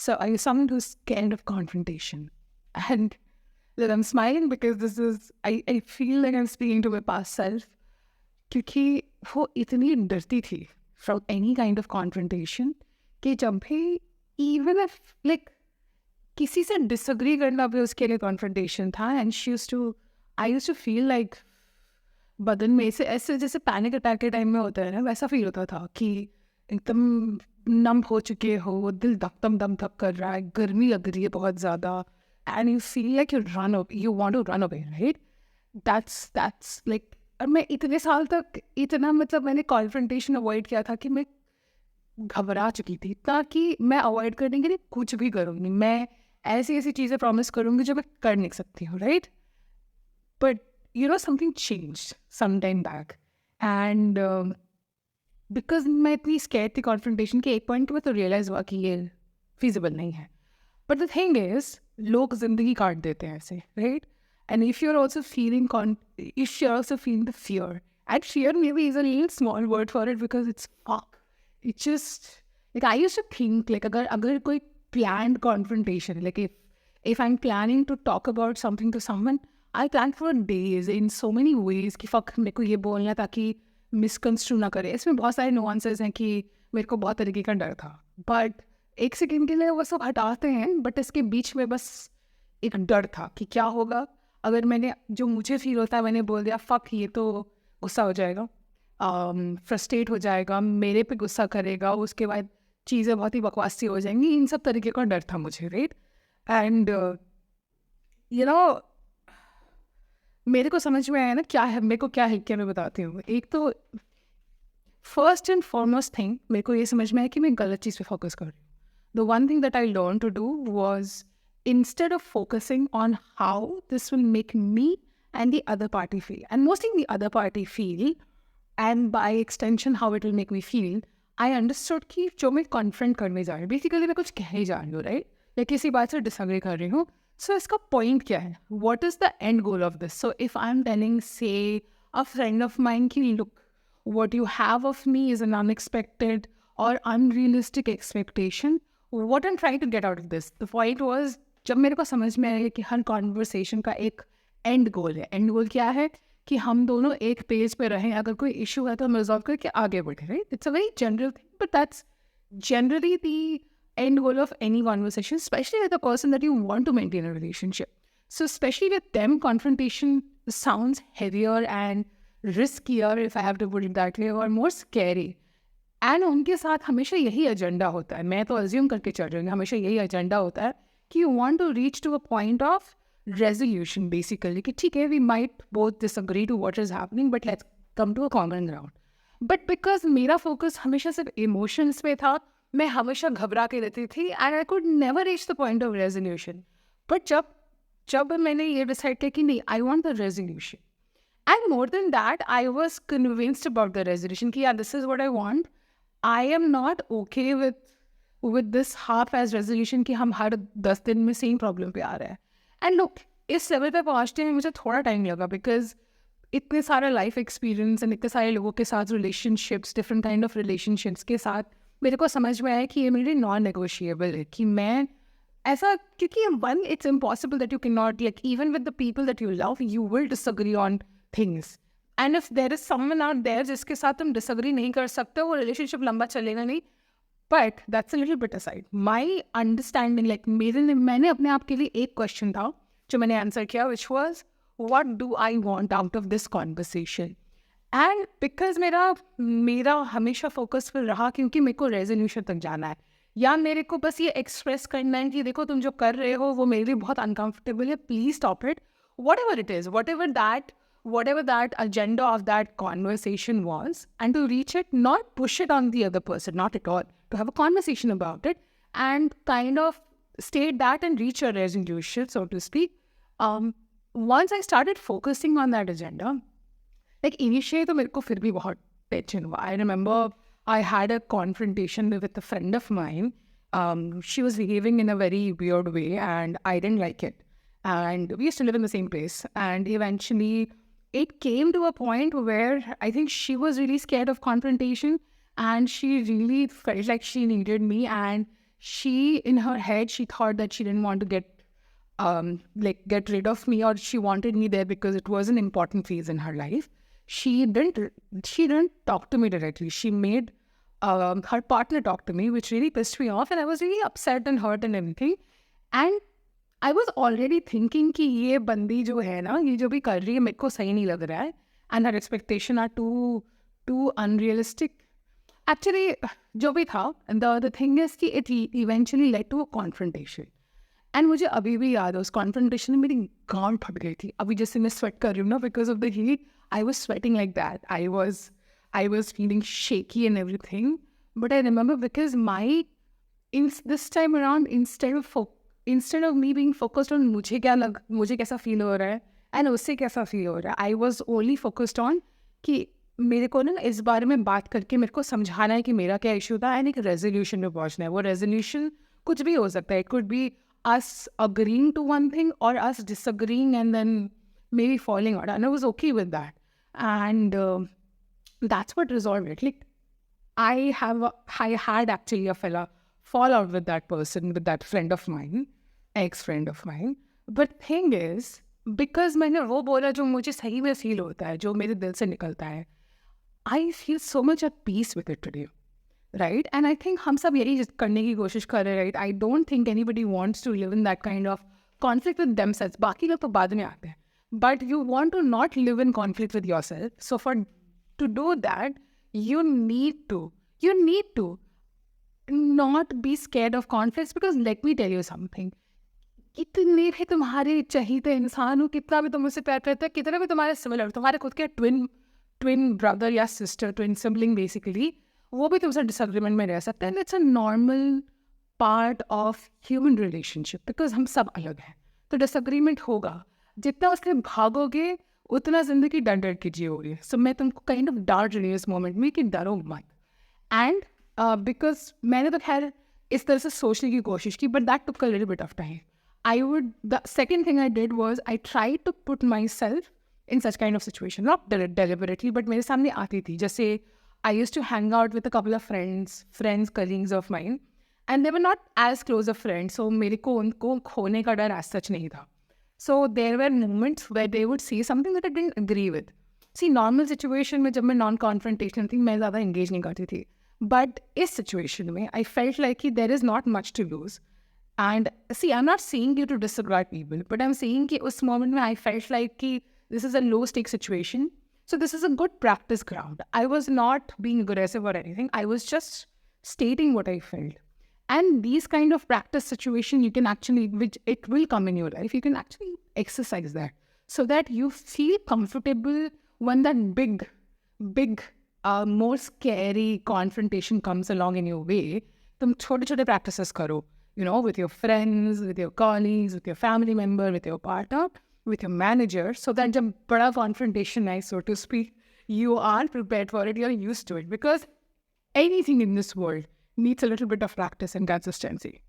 So are you someone who's scared of confrontation? And that I'm smiling because I feel like I'm speaking to my past self. क्योंकि वो इतनी डरती थी from any kind of confrontation कि जब भी even if like किसी से disagree करना भी उसके लिए confrontation था, and I used to feel like बदन में ऐसे जैसे पैनिक अटैक के टाइम में होता है ना, वैसा फील होता था कि एकदम नम हो चुके हो, दिल धक धक कर रहा है, गर्मी लग रही है बहुत ज़्यादा, and you feel like you want to run away, right? That's like, और मैं इतने साल तक इतना मतलब मैंने कॉन्फ्रंटेशन अवॉइड किया था कि मैं घबरा चुकी थी इतना कि मैं अवॉइड करने के लिए कुछ भी करूँगी, मैं ऐसी ऐसी चीज़ें प्रॉमिस करूँगी जो मैं कर नहीं सकती हूँ, right? But something changed some time back, and because मैं इतनी scared थी confrontation के एक point पे मैं तो realize हुआ कि ये feasible नहीं है. But the thing is, लोग जिंदगी काट देते हैं ऐसे, right? And if you're also feeling the fear, and fear maybe is a little small word for it because it's fuck. It's just like I used to think like अगर कोई planned confrontation, like if I'm planning to talk about something to someone, I plan for days in so many ways कि fuck मेरे को ये बोलना ताकि misconstrue ना करे. इसमें बहुत सारे नुआंसेस हैं कि मेरे को बहुत तरीके का डर था, बट एक सेकेंड के लिए वो सब हटाते हैं, बट इसके बीच में बस एक डर था कि क्या होगा अगर मैंने जो मुझे फील होता है मैंने बोल दिया फक, ये तो गुस्सा हो जाएगा, फ्रस्ट्रेट हो जाएगा, मेरे पे गुस्सा करेगा, उसके बाद चीज़ें बहुत ही बकवास सी हो जाएंगी. इन सब तरीके का डर था मुझे, राइट? एंड मेरे को समझ में आया ना क्या है, मेरे को क्या है, क्या मैं बताती हूँ. एक तो फर्स्ट एंड फॉरमोस्ट थिंग मेरे को ये समझ में आया कि मैं गलत चीज़ पे फोकस कर रही हूँ. The one thing that I learn to do was, instead of focusing on how this will make me and the other party feel, and mostly the other party feel, and by extension how it will make me feel, I understood कि जो मैं confront करने जा रही हूँ, basically मैं कुछ कह ही जा रही हूँ, right? या किसी बात से disagree कर रही हूँ. So इसका point क्या है? What is the end goal of this? So if I'm telling, say, a friend of mine कि look, what you have of me is an unexpected or unrealistic expectation, what I'm trying to get out of this, the point was, जब मेरे को समझ में आया कि हर conversation का एक एंड गोल है. एंड गोल क्या है कि हम दोनों एक पेज पे रहें, अगर कोई इशू है तो हम रिजॉल्व करके आगे बढ़े, right? It's a very general thing, but that's generally the end goal of any conversation, especially with a person that you want to maintain a relationship. So especially with them, confrontation sounds heavier and riskier, if I have to put it that way, or more scary. And उनके साथ हमेशा यही agenda होता है, मैं तो assume करके चल रही हूँ, हमेशा यही एजेंडा होता है कि you want to reach to a point of resolution, basically, कि ठीक है, we might both disagree to what is happening, but let's come to a common ground. But because मेरा फोकस हमेशा सिर्फ इमोशंस पे था, मैं हमेशा घबरा के रहती थी, and I could never reach the point of resolution. But जब मैंने ये डिसाइड किया कि नहीं, I want the resolution, and more than that I was convinced about the resolution कि यार this is what I want. I am not okay with this half ass resolution कि हम हर 10 दिन में सेम प्रॉब्लम पे आ रहे हैं. एंड लुक, इस लेवल पे पहुँचते हैं मुझे थोड़ा टाइम लगा, बिकॉज इतने सारे लाइफ एक्सपीरियंस एंड इतने सारे लोगों के साथ relationships, different kind of relationships के साथ मेरे को समझ में आया कि ये मेरे नॉन नेगोशिएबल है, कि मैं ऐसा, क्योंकि one, it's impossible that you can not, like even with the people that you love, you will disagree on things, and if there is someone out there जिसके साथ तुम डिसएग्री नहीं कर सकते, वो रिलेशनशिप लंबा चलेगा नहीं. But that's a little bit aside. My understanding, like मैंने अपने आप के लिए एक क्वेश्चन था जो मैंने आंसर किया, which was what do I want out of this conversation. And because मेरा हमेशा फोकस पर रहा क्योंकि मेरे को रेजोल्यूशन तक जाना है, या मेरे को बस ये एक्सप्रेस करना है कि देखो तुम जो कर रहे हो वो मेरे लिए बहुत अनकंफर्टेबल है, please stop it, whatever it is, whatever that agenda of that conversation was, and to reach it, not push it on the other person, not at all, to have a conversation about it and kind of state that and reach a resolution, so to speak. Once I started focusing on that agenda, like initially तो मेरे को फिर भी बहुत tension हुआ. I remember I had a confrontation with a friend of mine. She was behaving in a very weird way and I didn't like it. And we used to live in the same place. And eventually it came to a point where I think she was really scared of confrontation and she really felt like she needed me. And she, in her head, she thought that she didn't want to get rid of me, or she wanted me there because it was an important phase in her life. She didn't talk to me directly. She made her partner talk to me, which really pissed me off, and I was really upset and hurt and everything. And I was already thinking कि ये बंदी जो है ना, ये जो भी कर रही है मेरे को सही नहीं लग रहा है, and her expectation are too unrealistic. Actually, जो भी था, and the thing is कि it eventually led to a confrontation. And मुझे अभी भी याद है उस confrontation में मेरी गांड फट गई थी. अभी जैसे मैं sweat कर रही हूँ ना, because of the heat, I was sweating like that. I was feeling shaky and everything. But I remember because this time around, instead of me being focused on मुझे कैसा feel हो रहा है and उससे कैसा feel हो रहा है, I was only focused on कि मेरे को ना इस बारे में बात करके मेरे को समझाना है कि मेरा क्या इशू था एंड एक रेजोल्यूशन में पहुंचना है. वो रेजोल्यूशन कुछ भी हो सकता है. It could be us agreeing to one thing or us disagreeing and then maybe falling out, and I was okay with that. And that's what resolved it. Like I had actually a fallout with that person, with that friend of mine, ex-friend of mine. But thing is, because मैंने वो बोला जो मुझे सही में feel होता है, जो मेरे दिल से निकलता है, I feel so much at peace with it today. Right? And I think हम सब यही करने की कोशिश कर रहे हैं, right? I don't think anybody wants to live in that kind of conflict with themselves. बाकी लोग तो बाद में आते हैं. But you want to not live in conflict with yourself. So to do that, you need to not be scared of conflicts, because let me tell you something. कितने भी तुम्हारे चाहिए इंसान हो, कितना भी तुम उससे प्यार करते हो, कितना भी तुम्हारे सिमिलर, तुम्हारे खुद के ट्विन ब्रदर या सिस्टर, ट्विन सिबलिंग बेसिकली, वो भी तुमसे डिसएग्रीमेंट में रह सकते हैं. It's a normal part of human relationship, because हम सब अलग हैं. तो डिसएग्रीमेंट होगा. जितना उसके भागोगे उतना जिंदगी डर के जियोगे. सो मैं तुमको काइंड ऑफ डांट रही हूँ इस मोमेंट में कि डरो मत. एंड बिकॉज मैंने तो खैर इस तरह से सोचने की कोशिश की, but that took a little bit of time. The second thing I did was I tried to put myself in such kind of situation, not deliberately, but मेरे सामने आती थी. जैसे I used to hang out with a couple of friends, colleagues of mine, and they were not as close of friends, so मेरे को उनको खोने का डर as such नहीं था. So there were moments where they would say something that I didn't agree with. See, normal situation में जब मैं non-confrontational थी, मैं ज़्यादा engage नहीं करती थी. But इस situation में, I felt like there is not much to lose. And see, I'm not saying you to disregard people, but I'm saying कि उस moment में I felt like this is a low-stake situation. So this is a good practice ground. I was not being aggressive or anything. I was just stating what I felt. And these kind of practice situation, you can actually, which it will come in your life, you can actually exercise that so that you feel comfortable when that big, more scary confrontation comes along in your way. तुम छोटे practices करो, with your friends, with your colleagues, with your family member, with your partner, with your manager, so that जब बड़ा confrontation है, so to speak, you are prepared for it, you're used to it, because anything in this world needs a little bit of practice and consistency.